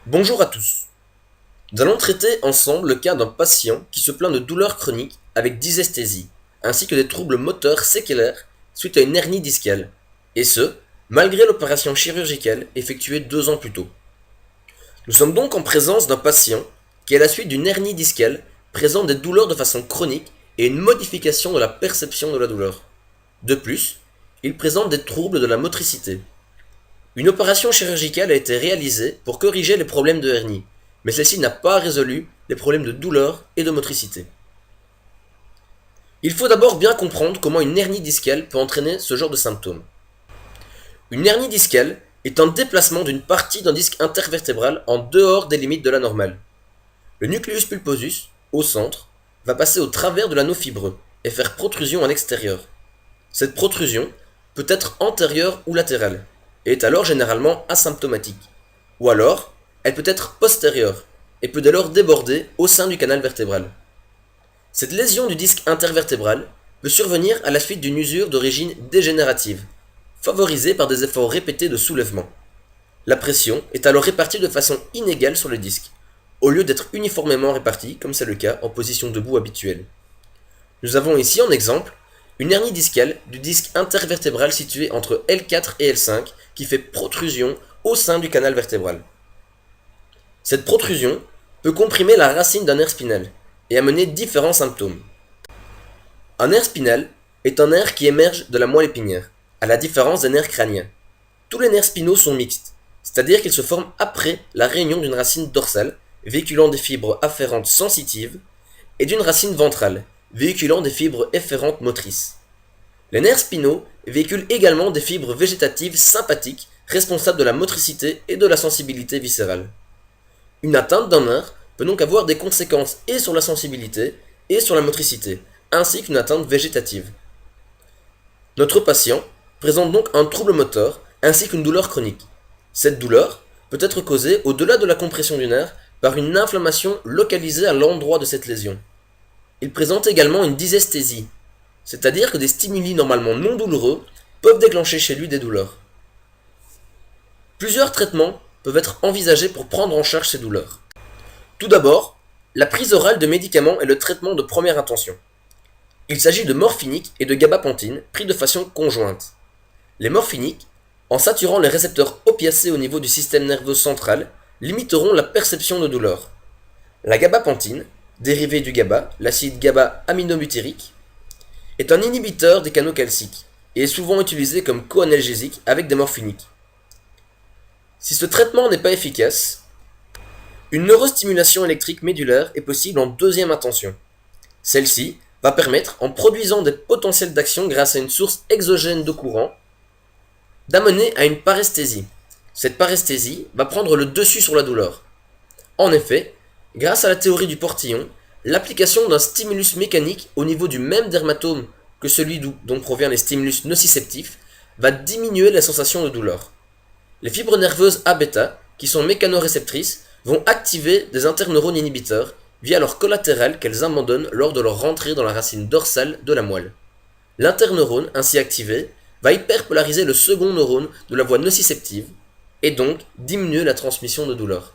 Bonjour à tous. Nous allons traiter ensemble le cas d'un patient qui se plaint de douleurs chroniques avec dysesthésie, ainsi que des troubles moteurs séquelaires suite à une hernie discale, et ce, malgré l'opération chirurgicale effectuée 2 ans plus tôt. Nous sommes donc en présence d'un patient qui, à la suite d'une hernie discale, présente des douleurs de façon chronique et une modification de la perception de la douleur. De plus, il présente des troubles de la motricité. Une opération chirurgicale a été réalisée pour corriger les problèmes de hernie, mais celle-ci n'a pas résolu les problèmes de douleur et de motricité. Il faut d'abord bien comprendre comment une hernie discale peut entraîner ce genre de symptômes. Une hernie discale est un déplacement d'une partie d'un disque intervertébral en dehors des limites de la normale. Le nucleus pulposus, au centre, va passer au travers de l'anneau fibreux et faire protrusion à l'extérieur. Cette protrusion peut être antérieure ou latérale, et est alors généralement asymptomatique. Ou alors, elle peut être postérieure, et peut dès lors déborder au sein du canal vertébral. Cette lésion du disque intervertébral peut survenir à la suite d'une usure d'origine dégénérative, favorisée par des efforts répétés de soulèvement. La pression est alors répartie de façon inégale sur le disque, au lieu d'être uniformément répartie, comme c'est le cas en position debout habituelle. Nous avons ici en exemple une hernie discale du disque intervertébral situé entre L4 et L5 qui fait protrusion au sein du canal vertébral. Cette protrusion peut comprimer la racine d'un nerf spinal et amener différents symptômes. Un nerf spinal est un nerf qui émerge de la moelle épinière, à la différence des nerfs crâniens. Tous les nerfs spinaux sont mixtes, c'est-à-dire qu'ils se forment après la réunion d'une racine dorsale, véhiculant des fibres afférentes sensitives, et d'une racine ventrale, véhiculant des fibres efférentes motrices. Les nerfs spinaux véhiculent également des fibres végétatives sympathiques responsables de la motricité et de la sensibilité viscérale. Une atteinte d'un nerf peut donc avoir des conséquences et sur la sensibilité et sur la motricité, ainsi qu'une atteinte végétative. Notre patient présente donc un trouble moteur ainsi qu'une douleur chronique. Cette douleur peut être causée au-delà de la compression du nerf par une inflammation localisée à l'endroit de cette lésion. Il présente également une dysesthésie, c'est-à-dire que des stimuli normalement non douloureux peuvent déclencher chez lui des douleurs. Plusieurs traitements peuvent être envisagés pour prendre en charge ces douleurs. Tout d'abord, la prise orale de médicaments est le traitement de première intention. Il s'agit de morphinique et de gabapentine pris de façon conjointe. Les morphiniques, en saturant les récepteurs opiacés au niveau du système nerveux central, limiteront la perception de douleur. La gabapentine, dérivée du GABA, l'acide GABA-aminobutyrique, est un inhibiteur des canaux calciques et est souvent utilisé comme coanalgésique avec des morphiniques. Si ce traitement n'est pas efficace, une neurostimulation électrique médulaire est possible en deuxième intention. Celle-ci va permettre, en produisant des potentiels d'action grâce à une source exogène de courant, d'amener à une paresthésie. Cette paresthésie va prendre le dessus sur la douleur. En effet, grâce à la théorie du portillon, l'application d'un stimulus mécanique au niveau du même dermatome que celui dont proviennent les stimulus nociceptifs va diminuer la sensation de douleur. Les fibres nerveuses A-bêta, qui sont mécanoréceptrices, vont activer des interneurones inhibiteurs via leur collatéral qu'elles abandonnent lors de leur rentrée dans la racine dorsale de la moelle. L'interneurone, ainsi activé, va hyperpolariser le second neurone de la voie nociceptive et donc diminuer la transmission de douleur.